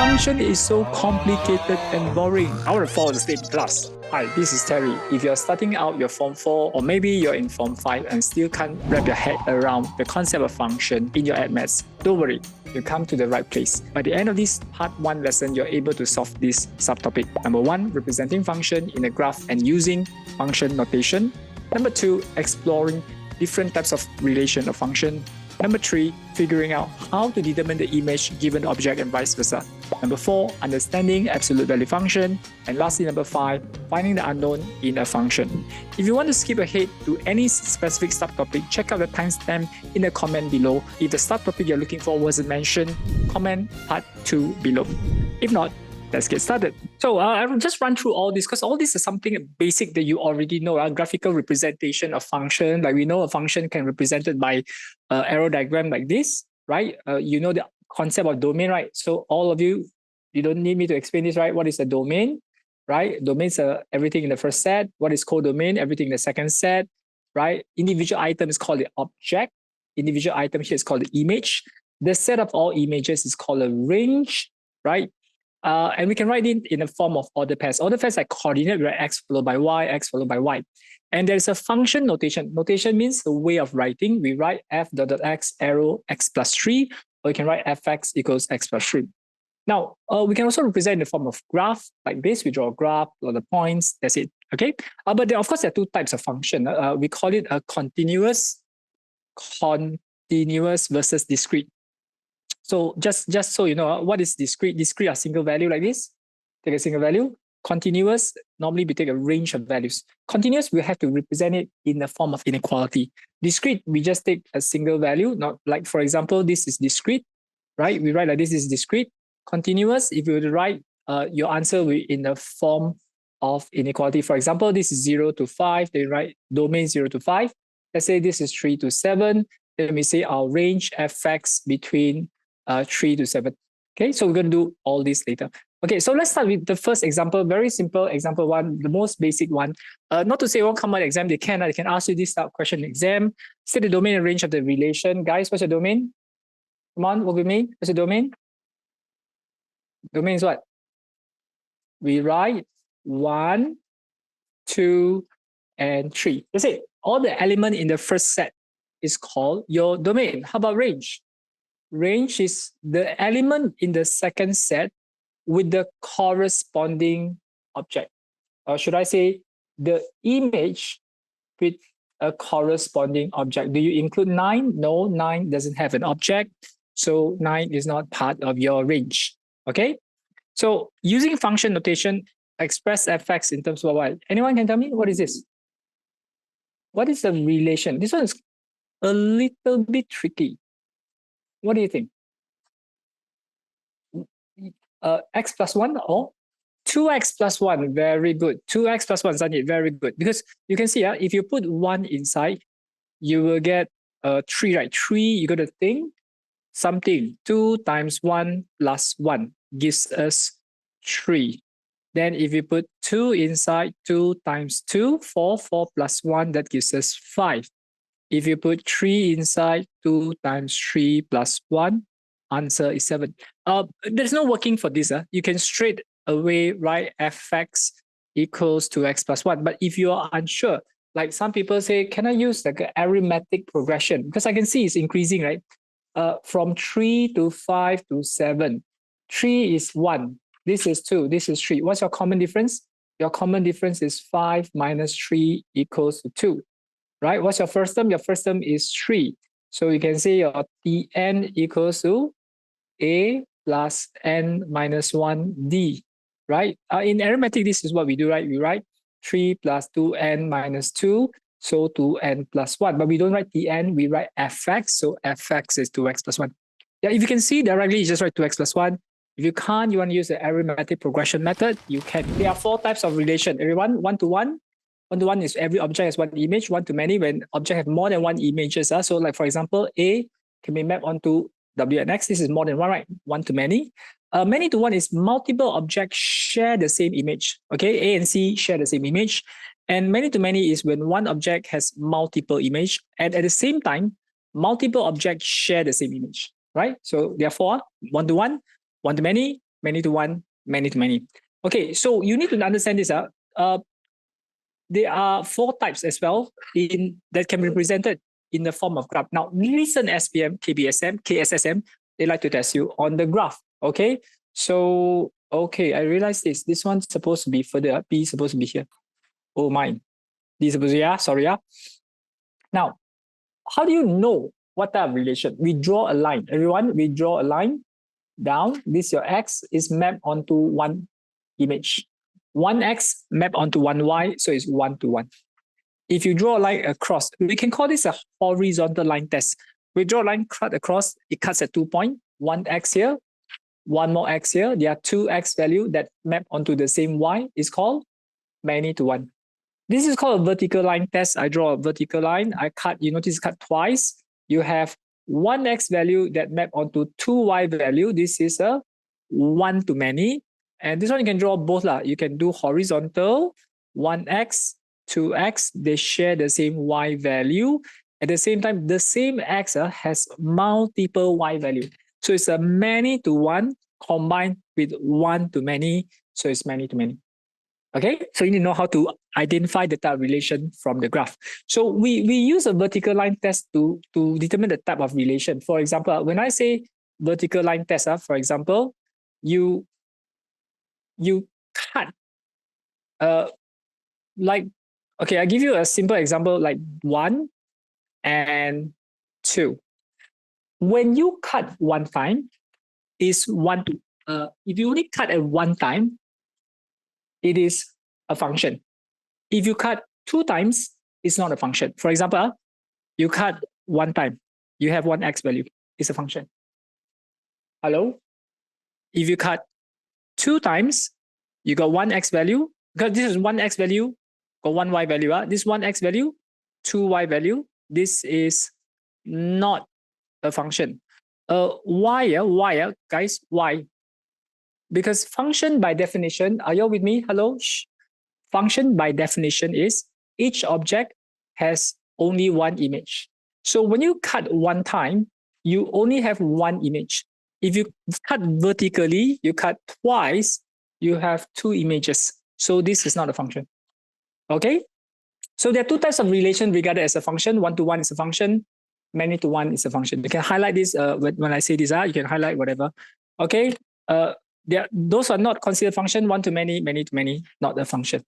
function is so complicated and boring. I want to fall asleep in class. Hi, this is Terry. If you're starting out your Form 4 or maybe you're in Form 5 and still can't wrap your head around the concept of function in your Addmaths, don't worry, you come to the right place. By the end of this Part 1 lesson, you're able to solve this subtopic. Number 1, representing function in a graph and using function notation. Number 2, exploring different types of relation of function. Number 3, figuring out how to determine the image given the object and vice versa. Number 4, understanding absolute value function. And lastly, number 5, finding the unknown in a function. If you want to skip ahead to any specific subtopic, check out the timestamp in the comment below. If the subtopic you're looking for wasn't mentioned, comment Part 2 below. If not, let's get started. So I'll just run through all this because all this is something basic that you already know. A graphical representation of function, like we know a function can be represented by arrow diagram like this, right? You know the concept of domain, right? So all of you don't need me to explain this, right? What is a domain, right? Domains are everything in the first set. What is codomain? Everything in the second set, right? Individual item is called the object. Individual item here is called the image. The set of all images is called a range, right? And we can write it in the form of order pairs. Order pairs like coordinate, we write x followed by y, x followed by y. And there's a function notation. Notation means the way of writing. We write f dot dot x arrow x plus 3, or you can write fx equals x plus 3. Now, we can also represent in the form of graph like this. We draw a graph, or the points, that's it, okay? But there, of course, there are two types of function. We call it a continuous versus discrete. So just so you know, what is discrete? Discrete are single value like this. Take a single value. Continuous, normally we take a range of values. Continuous, we have to represent it in the form of inequality. Discrete, we just take a single value. Not like, for example, this is discrete, right? We write like this is discrete. Continuous, if you were to write, your answer will be in the form of inequality. For example, this is 0 to 5. They write domain 0 to 5. Let's say this is 3 to 7. Then we say our range fx between 3 to 7. Okay, so we're going to do all this later. Okay, so let's start with the first example. Very simple example 1, the most basic one. Not to say it won't come out exam, they can ask you this type of question in exam. Say the domain and range of the relation. Guys, what's your domain? Come on, what with me? What's your domain? Domain is what? We write 1, 2, and 3. That's it. All the element in the first set is called your domain. How about range? Range is the element in the second set with the corresponding object. Or should I say the image with a corresponding object. Do you include 9? No, 9 doesn't have an object. So 9 is not part of your range. Okay? So using function notation, express fx in terms of what? Anyone can tell me what is this? What is the relation? This one is a little bit tricky. What do you think? X plus 1 or 2x plus 1? Very good. 2x plus 1, Sanjit, very good. Because you can see, if you put 1 inside, you will get 3, right? 3, you got to think something. 2 times 1 plus 1 gives us 3. Then if you put 2 inside, 2 times 2, 4, 4 plus 1, that gives us 5. If you put 3 inside, 2 times 3 plus 1, answer is 7. There's no working for this. You can straight away write fx equals to x plus 1. But if you are unsure, like some people say, can I use like an arithmetic progression? Because I can see it's increasing, right? From 3 to 5 to 7. 3 is 1. This is 2. This is 3. What's your common difference? Your common difference is 5 minus 3 equals to 2. Right? What's your first term? Your first term is 3. So you can say your Tn equals to A plus n minus 1d. Right? In arithmetic, this is what we do, right? We write 3 plus 2n minus 2, so 2n plus 1. But we don't write Tn, we write fx, so fx is 2x plus 1. Yeah, if you can see directly, you just write 2x plus 1. If you can't, you want to use the arithmetic progression method, you can. There are 4 types of relation. Everyone, 1-to-1. 1-to-1 is every object has one image. 1-to-many, when object have more than one images. So like for example, A can be mapped onto W and X. This is more than one, right? 1-to-many. Many-to-one is multiple objects share the same image. Okay, A and C share the same image. And many-to-many is when one object has multiple image, and at the same time, multiple objects share the same image, right? So therefore, 1-to-1, 1-to-many, many to one, many to many. Okay, so you need to understand this. There are 4 types as well that can be represented in the form of graph. Now, recent SPM, KBSM, KSSM, they like to test you on the graph. Okay, so okay, I realized this. This one's supposed to be further up. B is supposed to be here. Oh, mine. D is supposed to be, yeah, sorry, yeah. Now, how do you know what type of relation? We draw a line. Everyone, we draw a line down. This your X is mapped onto one image. One X mapped onto one Y, so it's 1 to 1. If you draw a line across, we can call this a horizontal line test. We draw a line cut across, it cuts at 2 points, 1X here, one more X here. There are 2X value that map onto the same Y. It's called many to one. This is called a vertical line test. I draw a vertical line. I cut, you notice cut twice. You have 1X value that map onto 2Y value. This is a 1 to many. And this one you can draw both. You can do horizontal, 1X, 2X. They share the same Y value. At the same time, the same X has multiple Y value. So it's a many to one combined with 1 to many. So it's many to many. Okay, so you need to know how to identify the type of relation from the graph. So we use a vertical line test to determine the type of relation. For example, when I say vertical line test, for example, you cut like, okay, I give you a simple example like 1 and 2. When you cut one time, is 1 to if you only cut at one time, it is a function. If you cut 2 times, it's not a function. For example, you cut 1 time, you have 1X value, it's a function. Hello? If you cut 2 times, you got 1X value, because this is 1X value, got 1Y value. This 1X value, 2Y value, this is not a function. Why, guys? Why? Because function by definition, are you all with me? Hello? Shh. Function by definition is each object has only one image. So when you cut 1 time, you only have 1 image. If you cut vertically, you cut twice, you have 2 images. So this is not a function. Okay? So there are 2 types of relation regarded as a function. 1 to 1 is a function. Many to one is a function. You can highlight this when I say this. You can highlight whatever. Okay? Those are not considered function. 1 to many, many to many, not a function.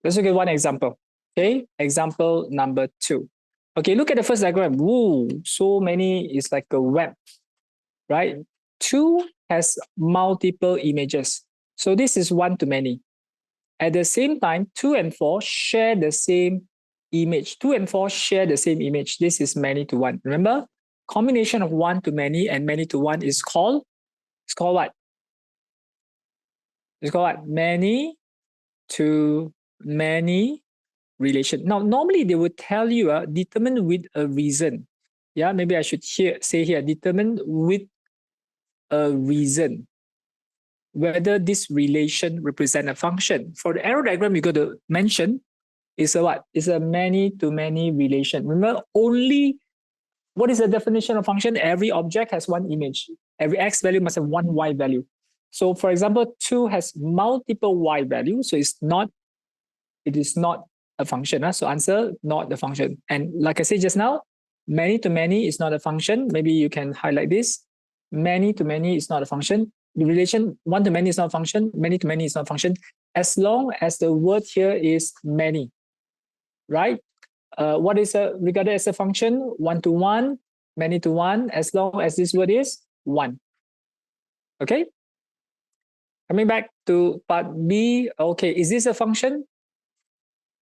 Let's look at one example. Okay, example number 2. Okay, look at the first diagram. Woo, so many is like a web, right? 2 has multiple images. So this is 1 to many. At the same time, 2 and 4 share the same image. 2 and 4 share the same image. This is many to one. Remember, combination of 1 to many and many to one is called, what? It's called what? Many to many relation. Now, normally they would tell you determine with a reason. Yeah, maybe I should say here, determine with a reason whether this relation represent a function. For the arrow diagram, you got to mention is a what? It's a many to many relation. Remember, only what is the definition of function? Every object has 1 image. Every X value must have 1 Y value. So for example, 2 has multiple Y values, so it is not a function. So answer, not the function. And like I said just now, many to many is not a function. Maybe you can highlight this. Many to many is not a function. The relation 1 to many is not a function. Many to many is not a function. As long as the word here is many, right? What is regarded as a function? 1 to 1, many to 1, as long as this word is 1. Okay? Coming back to part B, okay, is this a function?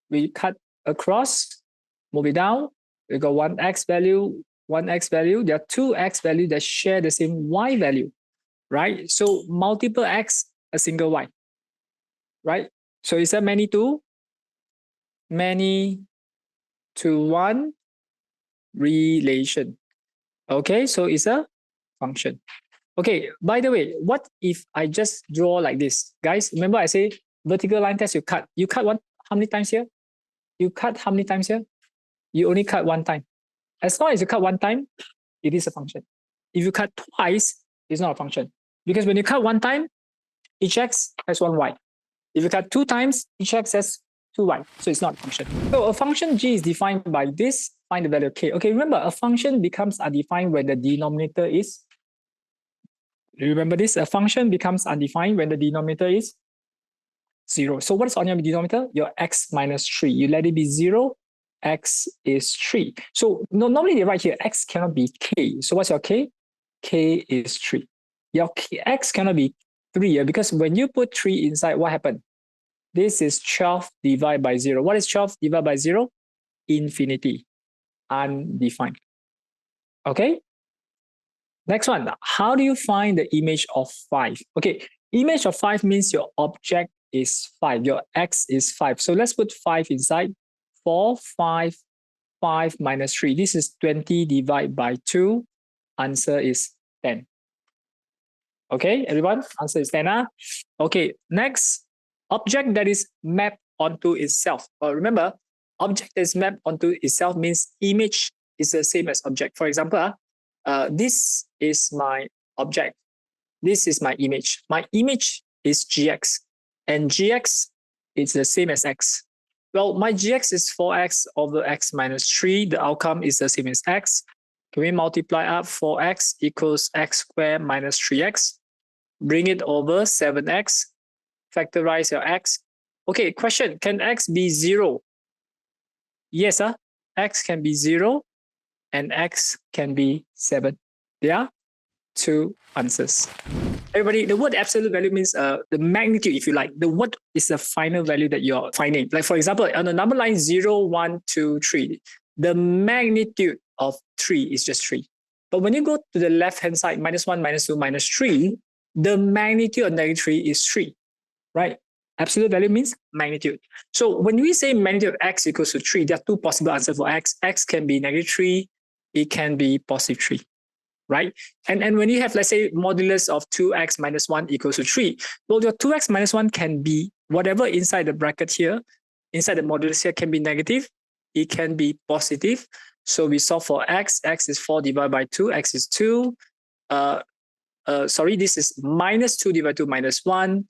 We cut across, move it down, we got 1X value, 1X value. There are 2X value that share the same Y value, right? So multiple X, a single Y, right? So is that many to one relation? Okay, so it's a function. Okay, by the way, what if I just draw like this? Guys, remember I say vertical line test, you cut. You cut how many times here? You cut how many times here? You only cut 1 time. As long as you cut 1 time, it is a function. If you cut twice, it's not a function. Because when you cut 1 time, each x has 1y. If you cut 2 times, each x has 2y. So it's not a function. So a function g is defined by this. Find the value of k. Okay, remember, a function becomes undefined when the denominator is. Remember this? A function becomes undefined when the denominator is 0. So what's on your denominator? Your x minus 3. You let it be 0. X is 3. So normally they write here, x cannot be k. So what's your k? K is 3. Your x cannot be 3 because when you put 3 inside, what happened? This is 12 divided by 0. What is 12 divided by 0? Infinity. Undefined. Okay? Next one. How do you find the image of 5? Okay, image of 5 means your object is 5. Your x is 5. So let's put 5 inside. 4, 5, 5 minus 3. This is 20 divided by 2. Answer is 10. Okay, everyone? Answer is 10. Okay, next. Object that is mapped onto itself. Remember, object that is mapped onto itself means image is the same as object. For example, this is my object. This is my image. My image is gx. And gx is the same as x. Well, my gx is 4x over x minus 3. The outcome is the same as x. Can we multiply up 4x equals x squared minus 3x? Bring it over 7x. Factorize your x. Okay, question, can x be 0? Yes, x can be 0 and x can be 7. There are 2 answers. Everybody, the word absolute value means the magnitude, if you like. The what is the final value that you're finding. Like for example, on the number line 0, 1, 2, 3, the magnitude of 3 is just 3. But when you go to the left-hand side, -1, -2, -3, the magnitude of -3 is 3, right? Absolute value means magnitude. So when we say magnitude of x equals to 3, there are 2 possible answers for x. X can be -3, it can be +3. Right? And when you have, let's say, modulus of 2x minus 1 equals to 3, well, your 2x minus 1 can be whatever inside the bracket here, inside the modulus here can be negative, it can be positive. So we solve for x. X is 4 divided by 2, x is 2. This is -2 divided by 2 minus 1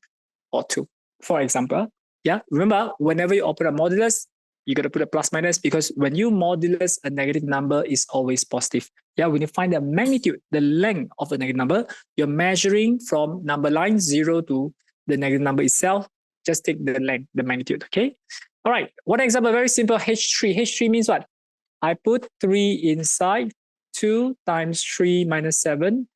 or 2, for example. Yeah, remember, whenever you open a modulus, you got to put a plus minus because when you modulus a negative number is always positive. Yeah, when you find the magnitude, the length of a negative number, you're measuring from number line 0 to the negative number itself. Just take the length, the magnitude, okay? All right, one example, very simple, H3. H3 means what? I put 3 inside, 2 times 3 minus 7.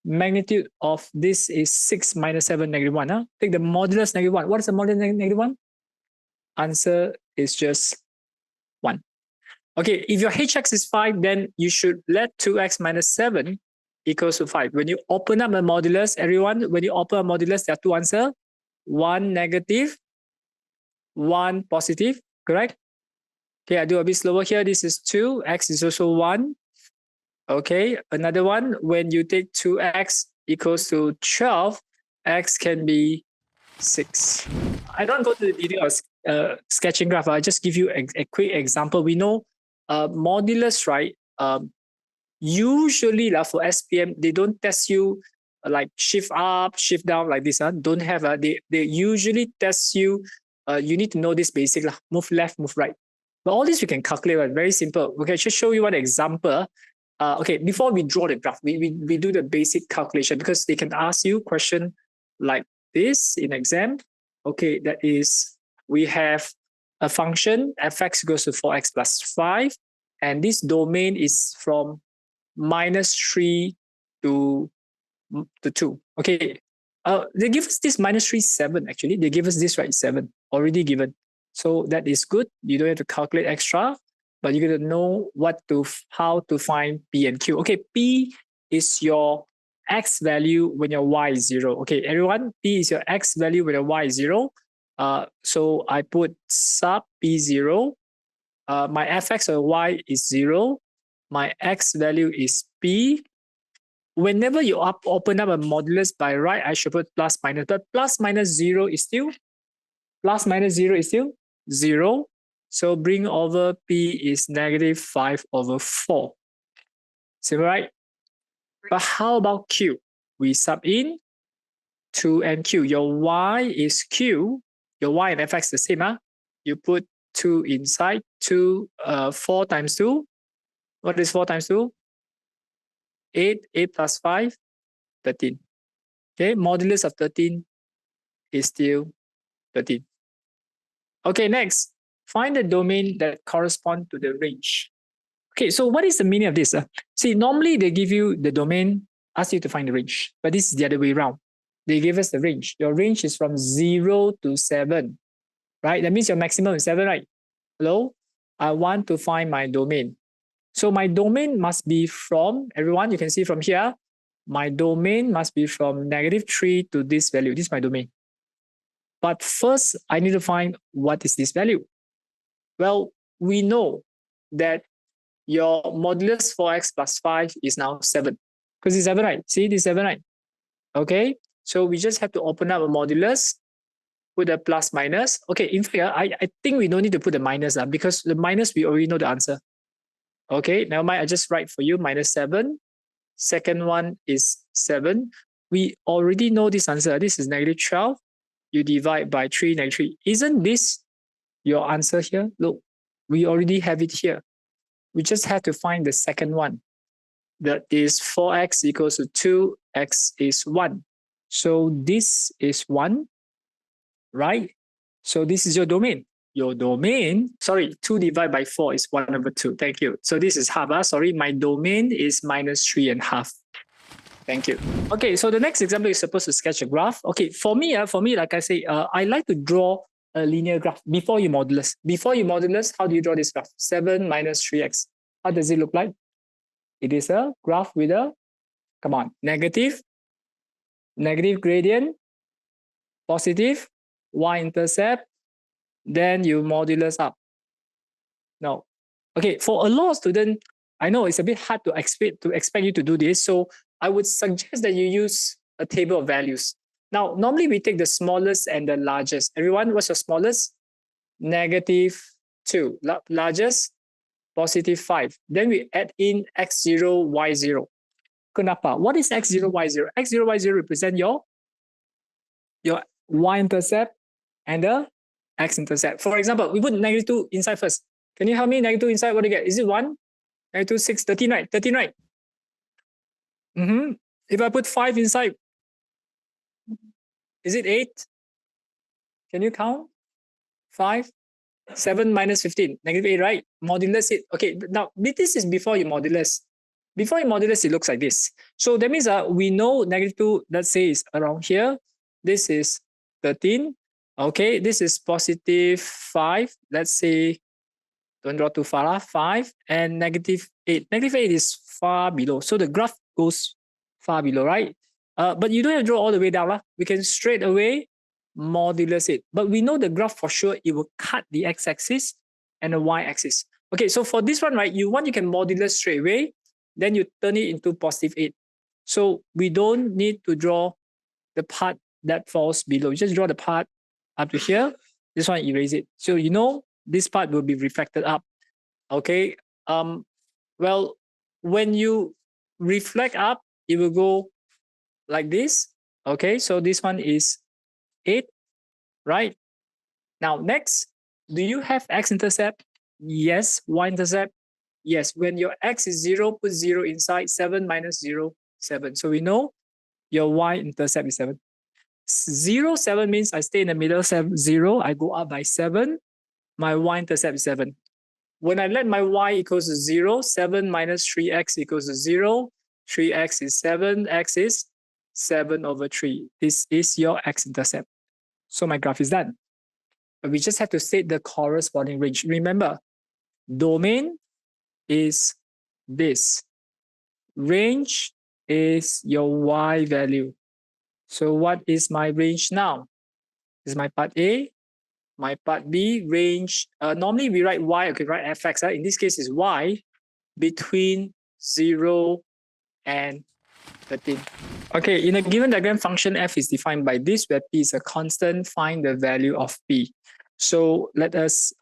Magnitude of this is 6 minus 7, -1. Take the modulus -1. What is the modulus -1? Answer is just 1. Okay, if your hx is 5, then you should let 2x minus 7 equals to 5. When you open up a modulus, everyone, when you open a modulus, there are 2 answers. 1 negative, 1 positive, correct? Okay, I do a bit slower here. This is 2, x is also 1. Okay, another one, when you take 2x equals to 12, x can be 6. I don't go to the detail of sketching graph. I'll just give you a quick example. We know modulus, right? Usually for SPM, they don't test you like shift up, shift down like this. Don't have, they usually test you, you need to know this basic, move left, move right. But all this you can calculate, right? Very simple. Okay, just show you one example. Okay, before we draw the graph, we do the basic calculation because they can ask you question like this in exam. Okay, that is, we have a function fx goes to 4x plus 5, and this domain is from -3 to 2. Okay, they give us this -3, 7 actually. They give us this, right, 7 already given. So that is good. You don't have to calculate extra, but you got to know how to find P and Q. Okay, P is your x value when your y is 0. Okay, everyone, P is your x value when your y is 0. So I put sub P0. My fx or y is 0. My x value is P. Whenever you open up a modulus by right, I should put plus minus, but plus minus 0 is still 0. So bring over P is -5/4. Simple, right? But how about Q? We sub in 2 and q. Your y is q. Your y and fx the same. You put 2 inside. 4 times 2. What is 4 times 2? 8. 8 plus 5, 13. Okay, modulus of 13 is still 13. Okay, next, find the domain that corresponds to the range. Okay, so what is the meaning of this? See, normally they give you the domain, ask you to find the range, but this is the other way around. They give us the range. Your range is from 0 to 7, right? That means your maximum is 7, right? Hello? I want to find my domain. So my domain must be from, everyone, you can see from here, my domain must be from -3 to this value. This is my domain. But first, I need to find what is this value. Well, we know that your modulus 4x plus 5 is now 7. Because it's 7, right? See, this is 7, right? Okay, so we just have to open up a modulus, put a plus minus. Okay, in fact, I think we don't need to put the minus because the minus, we already know the answer. Okay, never mind, I just write for you, -7. Second one is 7. We already know this answer. This is -12. You divide by 3, -3. Isn't this your answer here? Look, we already have it here. We just have to find the second one. That is 4x equals to 2, x is 1. So this is 1, right? So this is your domain. Your domain, sorry, 2 divided by 4 is 1/2. Thank you. So this is half. Sorry, my domain is -3.5. Thank you. Okay, so the next example is supposed to sketch a graph. Okay, for me, like I say, I like to draw a linear graph before you modulus. Before you modulus, how do you draw this graph? 7 minus 3x. How does it look like? It is a graph with a, come on, negative gradient, positive, y-intercept, then you modulus up. No. Okay, for a lot of students, I know it's a bit hard to expect you to do this, so I would suggest that you use a table of values. Now, normally we take the smallest and the largest. Everyone, what's your smallest? -2. Largest? +5. Then we add in x0, y0. Kenapa? What is x0, y0? X0, y0 represent your y-intercept and the x-intercept. For example, we put -2 inside first. Can you help me? -2 inside, what do you get? Is it 1? -2, 6, 13, right? 13, right? If I put 5 inside, is it 8? Can you count? 5? 7 minus 15, -8, right? Modulus it. Okay, now this is before you modulus. Before you modulus, it looks like this. So that means we know -2, let's say, is around here. This is 13. Okay, this is +5. Let's say, don't draw too far, 5 and -8. -8 is far below. So the graph goes far below, right? But you don't have to draw all the way down. We can straight away modulus it. But we know the graph for sure, it will cut the x-axis and the y-axis. Okay, so for this one, right, you can modulus straight away, then you turn it into +8. So we don't need to draw the part that falls below. You just draw the part up to here. This one, erase it. So you know this part will be reflected up. Okay. Well, when you reflect up, it will go like this. Okay, so this one is 8, right? Now, next, do you have x-intercept? Yes. Y-intercept? Yes. When your x is 0, put 0 inside. 7 minus 0, 7. So we know your y-intercept is 7. 0, 7 means I stay in the middle, 7, 0. I go up by 7. My y-intercept is 7. When I let my y equals to 0, 7 minus 3x equals to 0. 3x is 7. X is 7/3. This is your x-intercept. So my graph is done. But we just have to state the corresponding range. Remember, domain is this. Range is your y value. So what is my range now? This is my part A. My part B, range. Normally we write y, okay, write fx. In this case, is y between 0 and 13. Okay, in a given diagram, function f is defined by this, where p is a constant. Find the value of p. So let us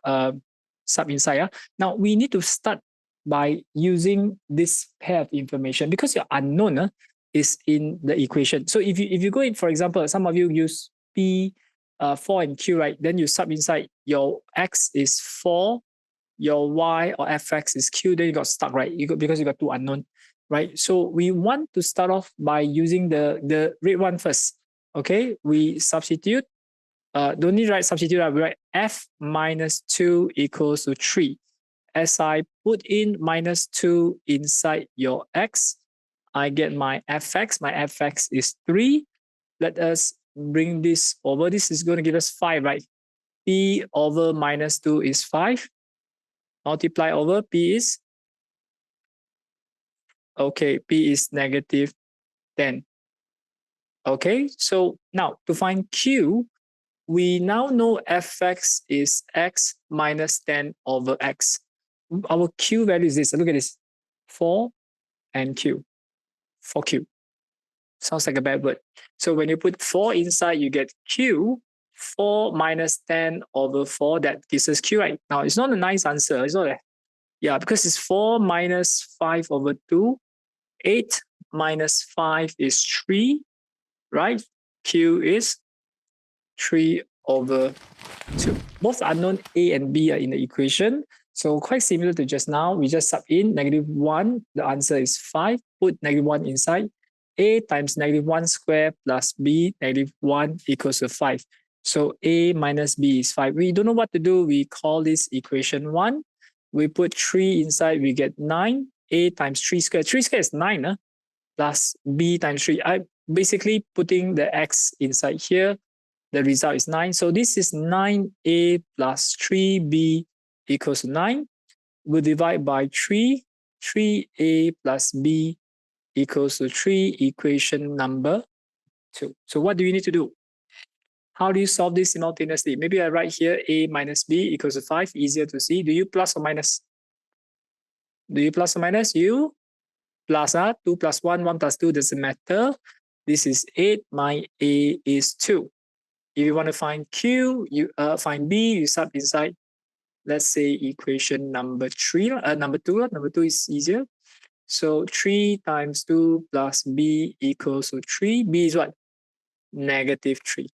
sub inside. Now we need to start by using this pair of information because you're unknown. is in the equation. So if you go in, for example, some of you use P, 4 and Q, right? Then you sub inside, your X is 4, your Y or FX is Q, then you got stuck, right? Because you got two unknown, right? So we want to start off by using the red one first. Okay, we substitute. Don't need write substitute, we write F minus 2 equals to 3. As I put in minus 2 inside your X, I get my fx. My fx is 3. Let us bring this over. This is going to give us 5, right? P over minus 2 is 5. Multiply over P is, okay, P is negative 10. Okay, so now to find Q, we now know fx is x minus 10 over x. Our Q value is this. Look at this. 4 and Q. 4Q. Sounds like a bad word. So when you put 4 inside, you get Q. 4 minus 10 over 4, that gives us Q, right? Now, it's not a nice answer. It's not a, yeah, because it's 4 minus 5 over 2. 8 minus 5 is 3, right? Q is 3 over 2. Both unknown A and B are in the equation. So quite similar to just now. We just sub in -1. The answer is 5. Put -1 inside. A times -1 squared plus B, -1 equals to 5. So A minus B is 5. We don't know what to do. We call this equation 1. We put 3 inside, we get 9. A times 3 squared. 3 squared is 9, plus B times 3. I'm basically putting the X inside here. The result is 9. So this is 9A plus 3B equals to 9. We'll divide by 3. 3A plus B equals to 3, equation number 2. So what do you need to do? How do you solve this simultaneously? Maybe I write here A minus B equals to 5, easier to see. Do you plus or minus? Do you plus or minus? You plus, 2 plus 1, 1 plus 2, doesn't matter. This is 8, my A is 2. If you want to find Q, you find B, you sub inside, let's say equation number 3, number 2. Number 2 is easier. So 3 times 2 plus B equals to 3. B is what? -3.